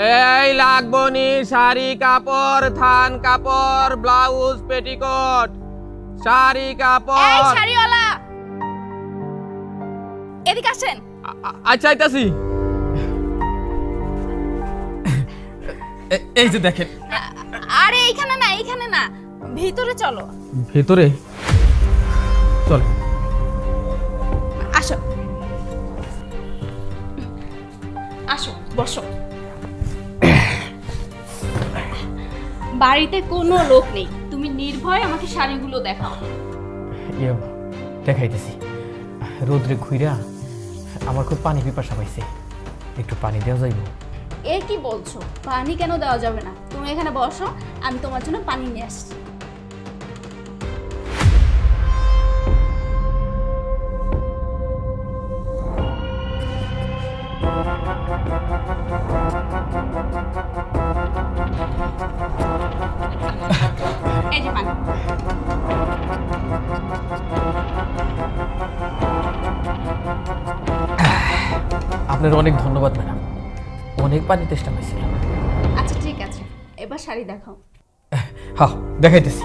এই লাগবো নি শাড়ি কাপড়, থান কাপড়, ব্লাউজ, পেটিকোট, শাড়ি কাপড়। এই শাড়িওয়ালা, এদিকে আসেন। আচ্ছা আইতাছি। এই যে দেখেন। আরে এইখানে না, এইখানে না, ভিতরে চলো। ভিতরে চল। আসো আসো, বসো। বাড়িতে কোনো লোক নেই, তুমি নির্ভয়ে আমাকে শাড়িগুলো দেখাও। দেখাইতেছি। রোদ্রে ঘুইরা আমার খুব পানি পিপাসা পাইছে, একটু পানি দেওয়া যাইব? এ কি বলছো? পানি কেন দেওয়া যাবে না? তুমি এখানে বসো, আমি তোমার জন্য পানি নিয়ে আসছি। এই যে পানি। আপনার অনেক ধন্যবাদ ম্যাডাম, অনেক পানি তেষ্টা পাইছিল। আচ্ছা ঠিক আছে, এবার শাড়ি দেখাও। হ্যাঁ দেখাইতেছি।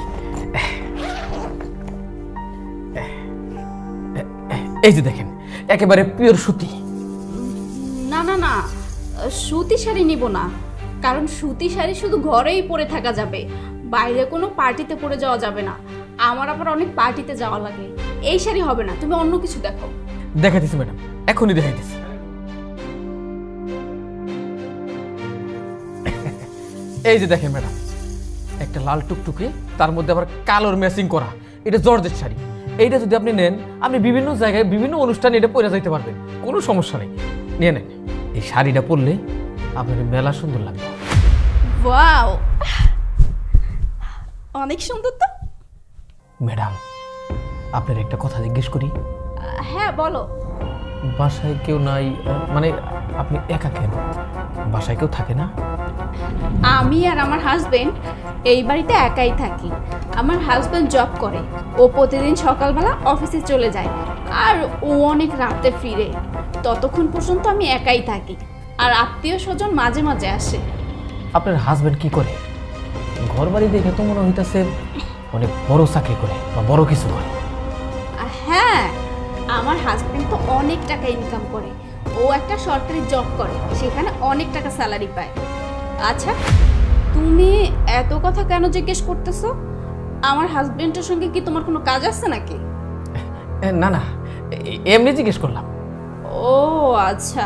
এই যে দেখেন, একেবারে পিওর সুতি। না না না, সুতি শাড়ি নিব না, কারণ সুতি শাড়ি শুধু ঘরেই পরে থাকা যাবে, বাইরে কোনো পার্টিতে পরে যাওয়া যাবে না। আমার আবার অনেক পার্টিতে যাওয়া লাগে, এই শাড়ি হবে না, তুমি অন্য কিছু দেখো। দেখাইতেছি ম্যাডাম, এখনই দেখাইতেছি। এই যে দেখেন ম্যাডাম, একটা লাল টুকটুকে, তার মধ্যে আবার কালোর ম্যাচিং করা, এটা জর্জেট শাড়ি। এইটা যদি আপনি নেন, আপনি বিভিন্ন জায়গায় বিভিন্ন অনুষ্ঠানে এটা পরে যাইতে পারবেন, কোনো সমস্যা নেই। নিয়ে নেন, এই শাড়িটা পরলে আপনার মেলা সুন্দর লাগবে। ওয়াও, অনেক সুন্দর তো। ম্যাডাম, আপনার একটা কথা জিজ্ঞেস করি? হ্যাঁ বলো। বাসায় কেউ নাই, মানে আপনি একা কেন? বাসায় কেউ থাকে না? আমি আর আমার হাজবেন্ড এই বাড়িতে একাই থাকি। আমার হাজবেন্ড জব করে, ও প্রতিদিন সকালবেলা অফিসে চলে যায়, আর ও অনেক রাতে ফিরে। ততক্ষণ পর্যন্ত আমি একাই থাকি, আর আত্মীয় স্বজন মাঝে মাঝে আসে। আপনার হাজবেন্ড কি করে? ঘর বাড়ি দেখে তো মনে হইতাছে অনেক বড় চাকরি করে বা বড় কিছু করে। হ্যাঁ, আমার হাজবেন্ড তো অনেক টাকা ইনকাম করে, ও একটা সরকারি জব করে, সেখানে অনেক টাকা স্যালারি পায়। আচ্ছা, তুমি এত কথা কেন জিজ্ঞেস করতেছো? আমার হাজবেন্ডের সঙ্গে কি তোমার কোনো কাজ আছে নাকি? না না, এমনি জিজ্ঞেস করলাম। ও আচ্ছা,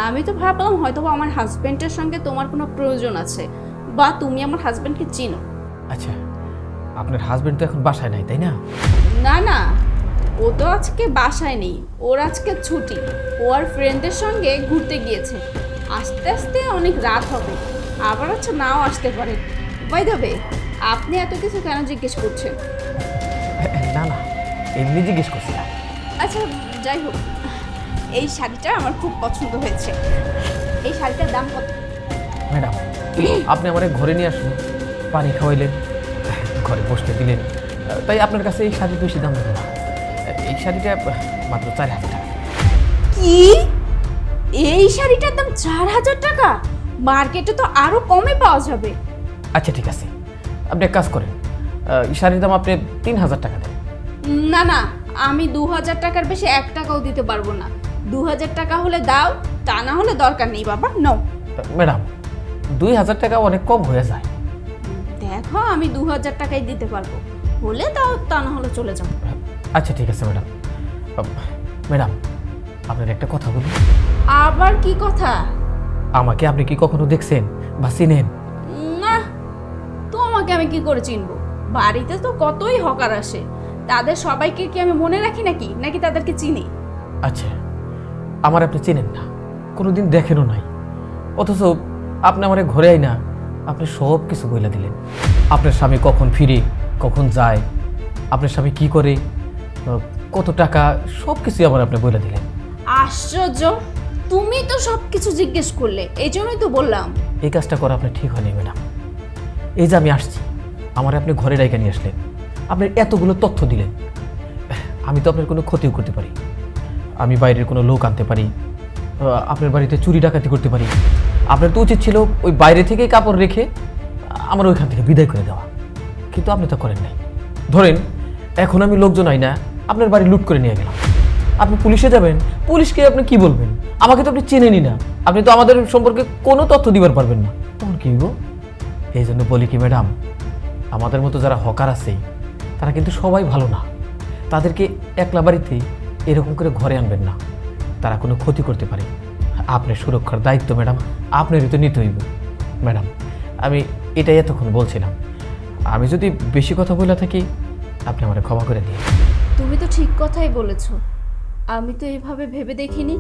আমি তো ভাবলাম হয়তো আমার হাজবেন্ডের সঙ্গে তোমার কোনো প্রয়োজন আছে, বা তুমি আমার হাজবেন্ডকে চিনো। আচ্ছা, আপনার হাজবেন্ড তো এখন বাসায় নাই, তাই না? না না, ও তো আজকে বাসায় নেই, ওর আজকে ছুটি। ও আর ফ্রেন্ডদের সঙ্গে ঘুরতে গিয়েছে, আস্তে আস্তে অনেক রাত হবে, আবার আচ্ছা নাও আসতে পারে। বাই দ্য ওয়ে, আপনি এত কিছু কেন জিজ্ঞেস করছেন? না না, এমনি জিজ্ঞেস করছিলাম। আচ্ছা যাই হোক, এই শাড়িটা আমার খুব পছন্দ হয়েছে। এই শাড়িটার দাম কত? ম্যাডাম, আপনি আমার ঘরে নিয়ে আসুন, পানি খাওয়াইলেন, ঘরে বসতে দিলেন, তাই আপনার কাছে এই শাড়ি বেশি দাম দেবো না। এই শাড়িটা মাত্র 4000 টাকা। কি? এই শাড়িটার দাম 4000 টাকা? মার্কেটে তো আরো কমে পাওয়া যাবে। আচ্ছা ঠিক আছে, আপনি এক কাজ করেন, এই শাড়ির দাম আপনি 3000 টাকা দেন। না না, আমি 2000 টাকার বেশি 1 টাকাও দিতে পারবো না। 2000 টাকা হলে দাও, তা না হলে দরকার নেই বাবা, নো। ম্যাডাম, 2000 টাকা অনেক কম হয়ে যায়। দেখো, আমি 2000 টাকাই দিতে পারবো, হলে দাও, তা না হলে চলে যাও। আচ্ছা ঠিক আছে ম্যাডাম। ম্যাডাম, আপনার একটা কথা বলি। আবার কি কথা? আমাকে আপনি কি কখনো দেখছেন বা চিনেন? না, তোমাকে আমি কি করে চিনবো? বাড়িতে তো কতই হকার আসে, তাদের সবাইকে কি আমি মনে রাখি নাকি নাকি তাদেরকে চিনি? আচ্ছা, আমার আপনি চেনেন না, কোনোদিন দেখেনও নাই, অথচ আপনি আমার ঘরে আই না, আপনি সব কিছু বইলা দিলেন। আপনার স্বামী কখন ফিরে, কখন যায়, আপনার স্বামী কি করে, কত টাকা, সব কিছুই আমার আপনি বইলা দিলেন। আশ্চর্য, তুমি তো সবকিছু জিজ্ঞেস করলে, এই জন্যই তো বললাম। এই কাজটা করা আপনার ঠিক হয়নি ম্যাডাম। এই যে আমি আসছি, আমার আপনি ঘরে ডাইকা নিয়ে আসলেন, আপনি এতগুলো তথ্য দিলেন, আমি তো আপনার কোনো ক্ষতিও করতে পারি। আমি বাইরের কোনো লোক আনতে পারি, আপনার বাড়িতে চুরি ডাকাতি করতে পারি, আপনার তো উচিত ছিল ওই বাইরে থেকেই কাপড় রেখে আমার ওইখান থেকে বিদায় করে দেওয়া, কিন্তু আপনি তো করেন নাই। ধরেন এখন আমি লোকজন আই না আপনার বাড়ি লুট করে নিয়ে গেলাম, আপনি পুলিশে যাবেন, পুলিশকে আপনি কি বলবেন? আমাকে তো আপনি চেনেনই না, আপনি তো আমাদের সম্পর্কে কোনো তথ্য দিবার পারবেন না, তখন কি হইব? এই জন্য বলি কি ম্যাডাম, আমাদের মতো যারা হকার আছে তারা কিন্তু সবাই ভালো না, তাদেরকে একলা বাড়িতে এরকম করে ঘরে আনবেন না, তারা কোনো ক্ষতি করতে পারে। আপনার সুরক্ষার দায়িত্ব ম্যাডাম আপনারই তো নিতে হইব। ম্যাডাম আমি এটাই এতক্ষণ বলছিলাম, আমি যদি বেশি কথা বলে থাকি আপনি আমাকে ক্ষমা করে দিন। তুমি তো ঠিক কথাই বলেছো, আমি তো এভাবে ভেবে দেখিনি।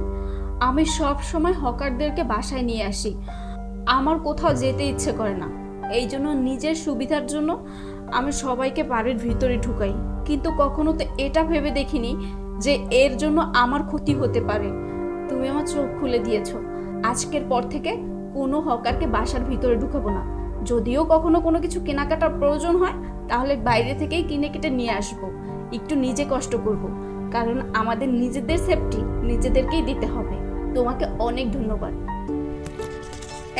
আমি সব সময় হকারদেরকে বাসায় নিয়ে আসি, আমার কোথাও যেতে ইচ্ছে করে না, এই জন্য নিজের সুবিধার জন্য আমি সবাইকে বাড়ির ভিতরে ঢুকাই, কিন্তু কখনো তো এটা ভেবে দেখিনি যে এর জন্য আমার ক্ষতি হতে পারে। তুমি আমার চোখ খুলে দিয়েছো, আজকের পর থেকে কোনো হকারকে বাসার ভিতরে ঢুকাবো না। যদিও কখনো কোনো কিছু কেনাকাটার প্রয়োজন হয় তাহলে বাইরে থেকেই কিনে কেটে নিয়ে আসবো, একটু নিজে কষ্ট করব, কারণ আমাদের নিজেদের সেফটি নিজেদেরকেই দিতে হবে। তোমাকে অনেক ধন্যবাদ।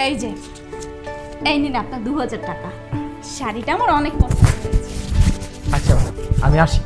এই যে এই নিন আপনার 2000 টাকা, শাড়িটা আমার অনেক পছন্দ হয়েছে। আচ্ছা আমি আসি।